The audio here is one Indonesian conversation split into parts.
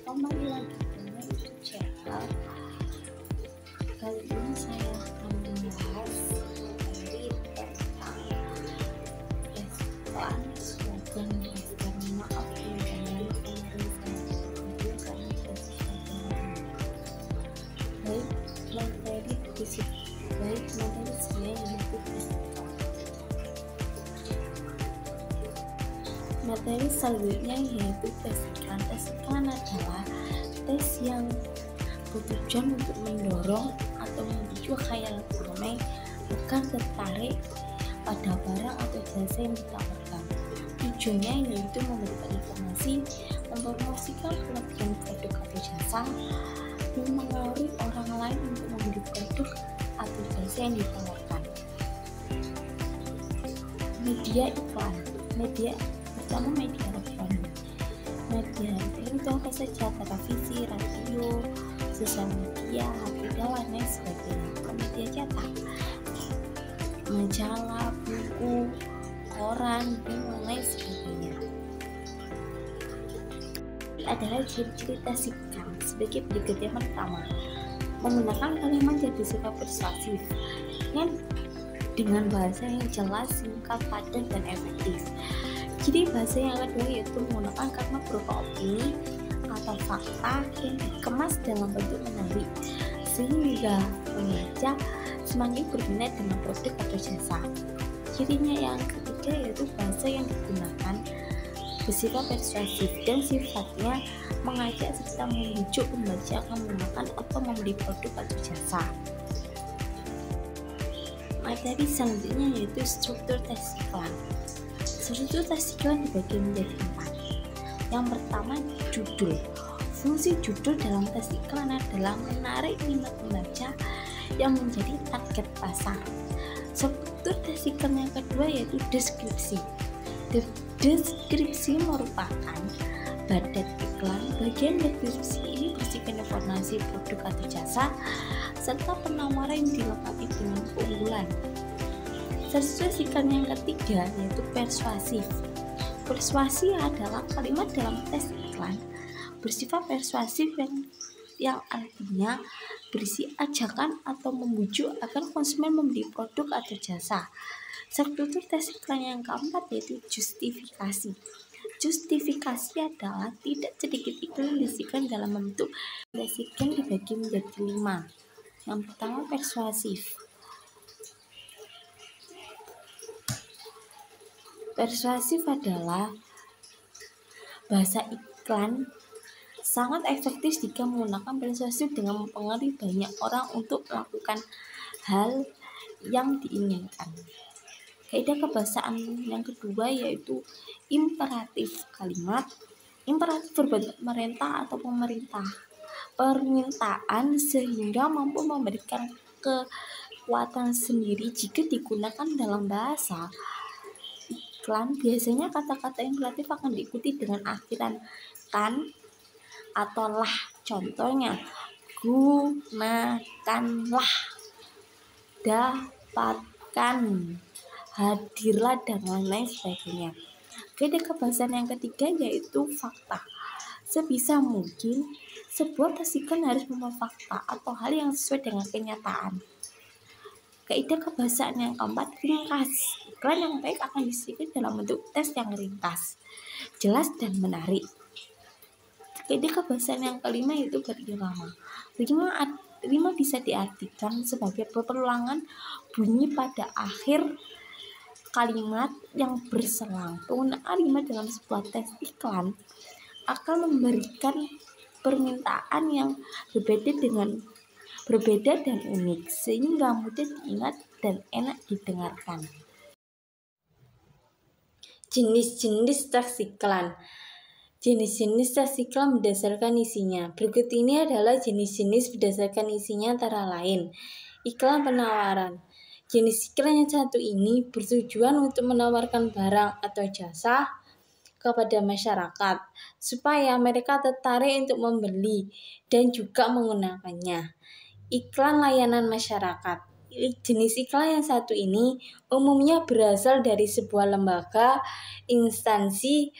Kembali lagi dengan YouTube channel. Kali ini saya akan membahas materi tentang respon slogan dan maaf dengan kemarin saya video karena baik materi saya yaitu materi selanjutnya yaitu tes iklan. Tes iklan adalah tes yang bertujuan untuk mendorong atau memicu khayal konsumen agar tertarik pada barang atau jasa yang ditawarkan. Tujuannya yaitu memberikan informasi, mempromosikan kelebihan produk atau jasa, dan mengaruhi orang lain untuk membeli produk atau jasa yang ditawarkan. Media iklan. Pertama, media elektronik. Media elektronik itu apa saja? Televisi, radio, sosial media, HP, dan lain sebagainya. Media cetak, majalah, buku, koran, dan lain sebagainya. Adalah ciri-ciri tes iklan sebagai berikut. Yang pertama, menggunakan kalimat yang bersifat persuasif dengan bahasa yang jelas, singkat, padat, dan efektif. Jadi bahasa yang kedua yaitu menggunakan kalimat berupa opini atau fakta yang dikemas dalam bentuk menarik sehingga pembaca semakin berminat dengan produk atau jasa. Cirinya yang ketiga yaitu bahasa yang digunakan bersifat persuasif dan sifatnya mengajak serta membujuk pembaca akan menggunakan atau membeli produk atau jasa. Materi selanjutnya yaitu struktur tes iklan. Struktur tes iklan dibagi menjadi 4. Yang pertama, judul. Fungsi judul dalam tes iklan adalah menarik minat pembaca yang menjadi target pasar. Struktur tes iklan yang kedua yaitu deskripsi. Deskripsi merupakan badan iklan. Bagian deskripsi ini berisikan informasi produk atau jasa serta penawaran yang dilengkapi dengan keunggulan. Struktur iklan yang ketiga yaitu persuasif. Persuasi adalah kalimat dalam tes iklan bersifat persuasif yang artinya berisi ajakan atau membujuk agar konsumen membeli produk atau jasa. Struktur tes iklan yang keempat yaitu justifikasi. Justifikasi adalah tidak sedikit iklan diisikan dalam bentuk tes iklan dibagi menjadi 5. Yang pertama, persuasif. Persuasif adalah bahasa iklan sangat efektif jika menggunakan persuasif dengan mempengaruhi banyak orang untuk melakukan hal yang diinginkan. Kaidah kebahasaan yang kedua yaitu imperatif kalimat. Imperatif berbentuk perintah atau permintaan sehingga mampu memberikan kekuatan sendiri jika digunakan dalam bahasa iklan. Biasanya kata-kata imperatif akan diikuti dengan akhiran kan atau lah. Contohnya, gunakanlah, dapatkan, hadirlah, dan lain-lain sebagainya. Kaidah kebahasaan yang ketiga yaitu fakta. Sebisa mungkin sebuah tes iklan harus membawa fakta atau hal yang sesuai dengan kenyataan. Kaidah kebahasaan yang keempat, ringkas. Iklan yang baik akan disajikan dalam bentuk tes yang ringkas, jelas, dan menarik. Kaidah kebahasaan yang kelima yaitu berirama. Rima bisa diartikan sebagai perulangan bunyi pada akhir kalimat yang berselang. Penggunaan rima dalam sebuah tes iklan akan memberikan permintaan yang berbeda dan unik sehingga mudah diingat dan enak didengarkan. Jenis-jenis tes iklan. Jenis-jenis tes iklan berdasarkan isinya. Berikut ini adalah jenis-jenis berdasarkan isinya antara lain. Iklan penawaran. Jenis iklan yang satu ini bertujuan untuk menawarkan barang atau jasa kepada masyarakat supaya mereka tertarik untuk membeli dan juga menggunakannya. Iklan layanan masyarakat. Jenis iklan yang satu ini umumnya berasal dari sebuah lembaga, instansi,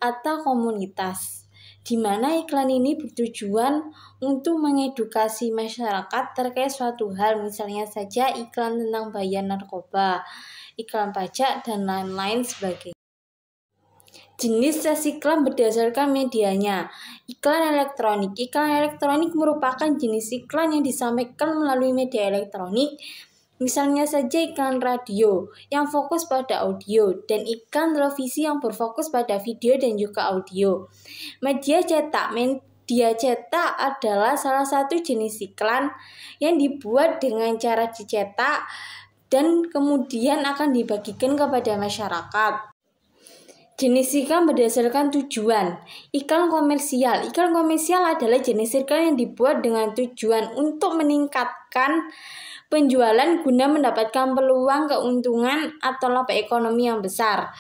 atau komunitas. di mana iklan ini bertujuan untuk mengedukasi masyarakat terkait suatu hal, misalnya saja iklan tentang bahaya narkoba, iklan pajak, dan lain-lain sebagainya. Jenis tes iklan berdasarkan medianya. Iklan elektronik. Iklan elektronik merupakan jenis iklan yang disampaikan melalui media elektronik. Misalnya saja iklan radio yang fokus pada audio dan iklan televisi yang berfokus pada video dan juga audio. Media cetak. Media cetak adalah salah satu jenis iklan yang dibuat dengan cara dicetak dan kemudian akan dibagikan kepada masyarakat. Jenis iklan berdasarkan tujuan. Iklan komersial. Iklan komersial adalah jenis iklan yang dibuat dengan tujuan untuk meningkatkan penjualan guna mendapatkan peluang keuntungan atau laba ekonomi yang besar.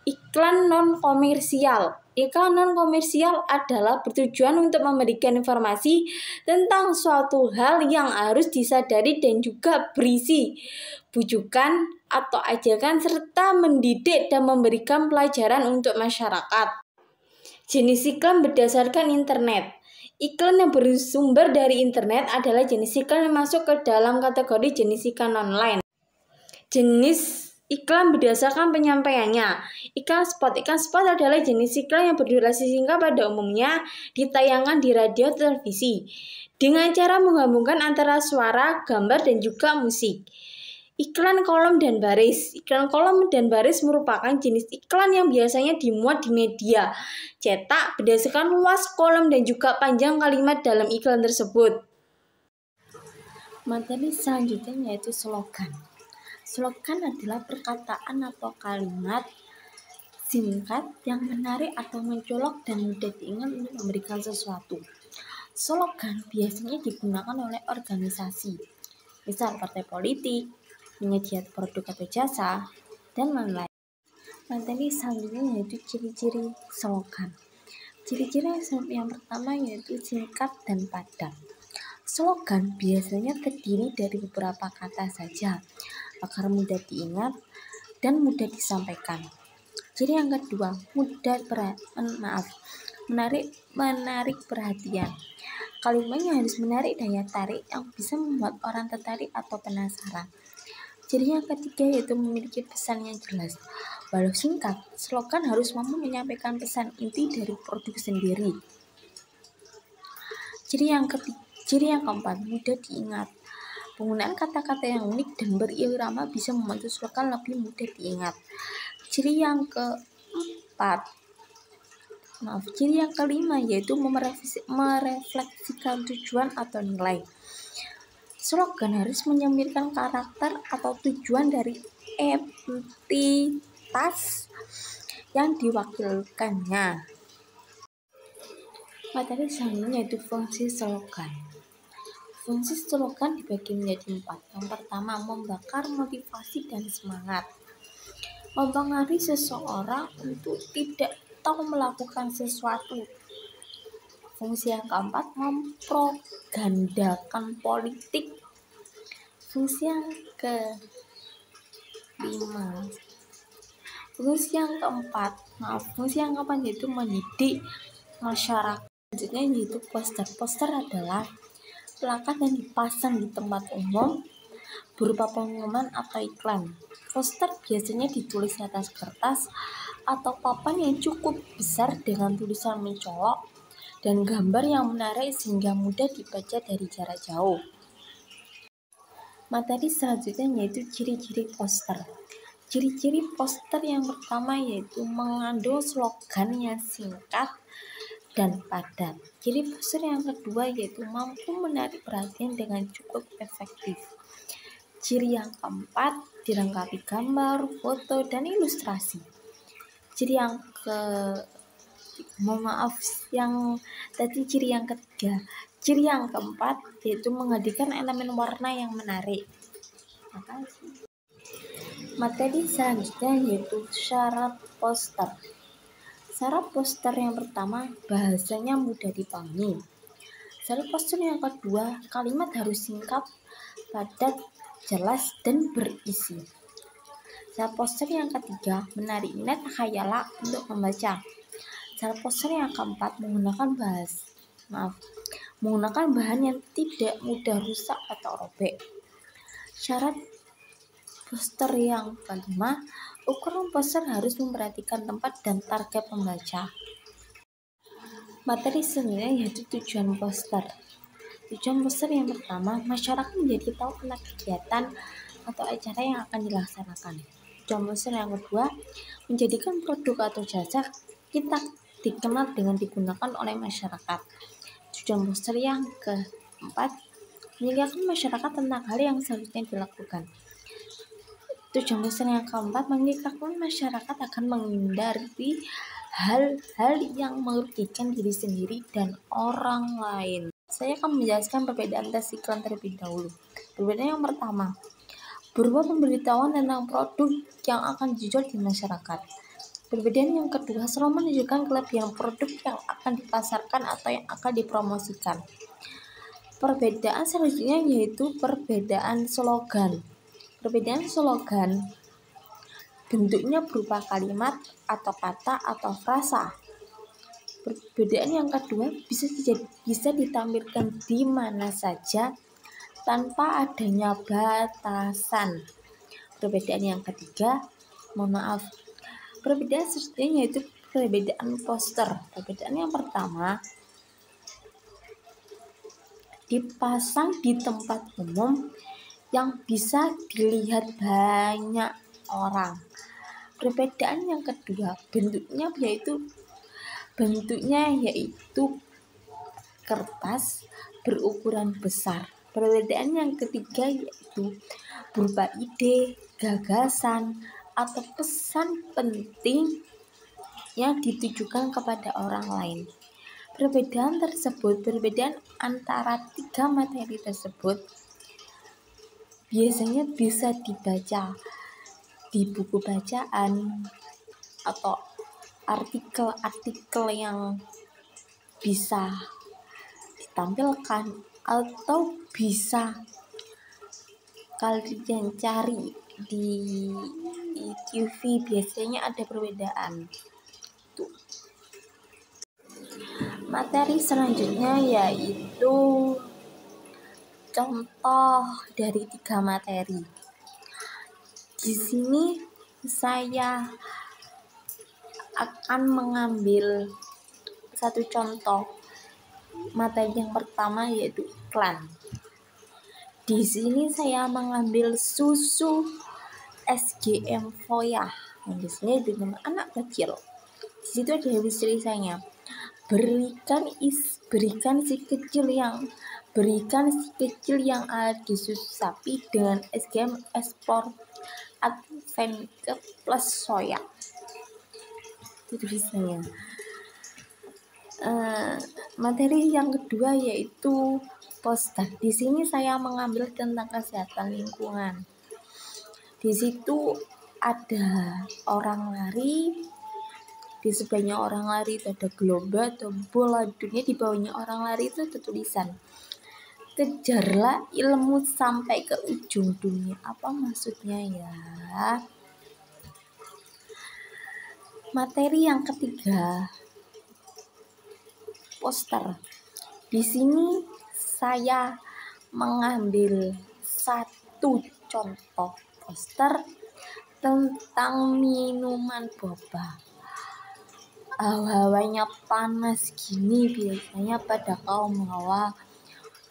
Iklan non-komersial. Iklan non-komersial adalah bertujuan untuk memberikan informasi tentang suatu hal yang harus disadari dan juga berisi bujukan atau ajakan serta mendidik dan memberikan pelajaran untuk masyarakat. Jenis iklan berdasarkan internet. Iklan yang bersumber dari internet adalah jenis iklan yang masuk ke dalam kategori jenis iklan online. Jenis iklan berdasarkan penyampaiannya. Iklan spot. Iklan spot adalah jenis iklan yang berdurasi singkat, pada umumnya ditayangkan di radio atau televisi dengan cara menggabungkan antara suara, gambar, dan juga musik. Iklan kolom dan baris. Iklan kolom dan baris merupakan jenis iklan yang biasanya dimuat di media cetak berdasarkan luas kolom dan juga panjang kalimat dalam iklan tersebut. Materi selanjutnya yaitu slogan. Slogan adalah perkataan atau kalimat singkat yang menarik atau mencolok dan mudah diingat untuk memberikan sesuatu. Slogan biasanya digunakan oleh organisasi, misal partai politik, penyedia produk atau jasa, dan lain-lain. Materi selanjutnya yaitu ciri-ciri slogan. Ciri-ciri yang pertama yaitu singkat dan padat. Slogan biasanya terdiri dari beberapa kata saja agar mudah diingat dan mudah disampaikan. Ciri yang kedua, menarik perhatian. Kalimatnya harus menarik daya tarik yang bisa membuat orang tertarik atau penasaran. Ciri yang ketiga yaitu memiliki pesan yang jelas. Walau singkat, slogan harus mampu menyampaikan pesan inti dari produk sendiri. Ciri yang keempat, mudah diingat. Penggunaan kata-kata yang unik dan berirama bisa membantu slogan lebih mudah diingat. Ciri yang kelima yaitu merefleksikan tujuan atau nilai. Slogan harus menyempurnakan karakter atau tujuan dari entitas yang diwakilkannya. Materi selanjutnya yaitu fungsi slogan. Fungsi slogan dibagi menjadi 4. Yang pertama, membakar motivasi dan semangat. Mempengaruhi seseorang untuk tidak tahu melakukan sesuatu. Fungsi yang keempat, mempropagandakan politik. Fungsi yang keempat yaitu mendidik masyarakat. Selanjutnya yaitu poster. Poster adalah plakat yang dipasang di tempat umum berupa pengumuman atau iklan. Poster biasanya ditulis di atas kertas atau papan yang cukup besar dengan tulisan mencolok dan gambar yang menarik sehingga mudah dibaca dari jarak jauh. Materi selanjutnya yaitu ciri-ciri poster. Ciri-ciri poster yang pertama yaitu mengandung slogan yang singkat dan padat. Ciri poster yang kedua yaitu mampu menarik perhatian dengan cukup efektif. Ciri yang keempat dilengkapi gambar, foto, dan ilustrasi. Ciri yang ketiga. Ciri yang keempat yaitu menghadirkan elemen warna yang menarik. Makasih. Materi selanjutnya yaitu syarat poster. Syarat poster yang pertama, bahasanya mudah dipahami. Syarat poster yang kedua, kalimat harus singkat, padat, jelas, dan berisi. Syarat poster yang ketiga, menarik minat khayalak untuk membaca. Cara poster yang keempat menggunakan bahan yang tidak mudah rusak atau robek. Syarat poster yang kelima, ukuran poster harus memperhatikan tempat dan target pembaca. Materi selanjutnya yaitu tujuan poster. Tujuan poster yang pertama, masyarakat menjadi tahu tentang kegiatan atau acara yang akan dilaksanakan. Tujuan poster yang kedua, menjadikan produk atau jasa kita dikenal dengan digunakan oleh masyarakat. Tujuan poster yang keempat, mengingatkan masyarakat tentang hal yang seharusnya dilakukan. Tujuan poster yang keempat, mengingatkan masyarakat akan menghindari hal-hal yang merugikan diri sendiri dan orang lain. Saya akan menjelaskan perbedaan tes iklan terlebih dahulu. Perbedaan yang pertama, berupa pemberitahuan tentang produk yang akan dijual di masyarakat. Perbedaan yang kedua, selalu menunjukkan kelebihan produk yang akan dipasarkan atau yang akan dipromosikan. Perbedaan selanjutnya yaitu perbedaan slogan. Perbedaan slogan bentuknya berupa kalimat atau kata atau frasa. Perbedaan yang kedua bisa ditampilkan di mana saja tanpa adanya batasan. Perbedaan yang ketiga, perbedaan selanjutnya yaitu perbedaan poster. Perbedaan yang pertama, dipasang di tempat umum yang bisa dilihat banyak orang. Perbedaan yang kedua, bentuknya yaitu kertas berukuran besar. Perbedaan yang ketiga yaitu berupa ide, gagasan, atau pesan penting yang ditujukan kepada orang lain. Perbedaan antara tiga materi tersebut biasanya bisa dibaca di buku bacaan atau artikel-artikel yang bisa ditampilkan atau bisa kalian cari di TV, biasanya ada perbedaan. Materi selanjutnya yaitu contoh dari tiga materi. Di sini saya akan mengambil satu contoh materi yang pertama yaitu iklan. Di sini saya mengambil susu SGM Voya yang disini dengan anak kecil. Di situ ada tulisannya, berikan si kecil yang ada di susu sapi dengan SGM Export Adventure Plus Soya. Itu tulisannya. Materi yang kedua yaitu poster. Di sini saya mengambil tentang kesehatan lingkungan. Di situ ada orang lari, di sebelahnya orang lari itu ada gelombang atau bola dunia, di bawahnya orang lari itu ada tulisan, kejarlah ilmu sampai ke ujung dunia. Apa maksudnya ya? Materi yang ketiga, poster. Di sini saya mengambil satu contoh poster tentang minuman boba. Hawanya panas gini, biasanya pada kaum hawa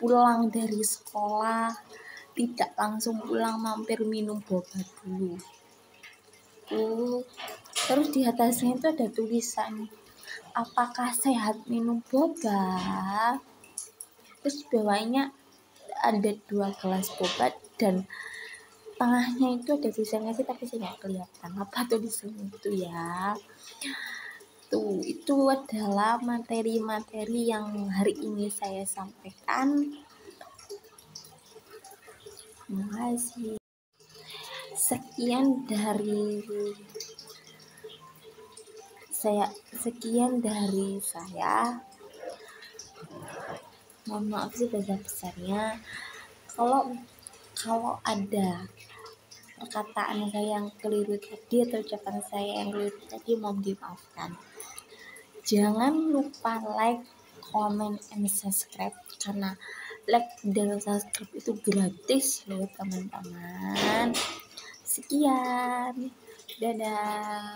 pulang dari sekolah tidak langsung pulang, mampir minum boba dulu. Terus di atasnya itu ada tulisan, apakah sehat minum boba? Terus di bawahnya ada 2 gelas boba dan tengahnya itu ada tulisannya sih, tapi saya nggak kelihatan apa tulisannya itu ya. Itu adalah materi-materi yang hari ini saya sampaikan. Terima kasih. Sekian dari saya. Mohon maaf sebesar-besarnya kalau ada perkataan saya yang keliru tadi atau ucapan saya yang keliru tadi, mohon dimaafkan. Jangan lupa like, comment, and subscribe karena like dan subscribe itu gratis loh teman-teman. Sekian, dadah.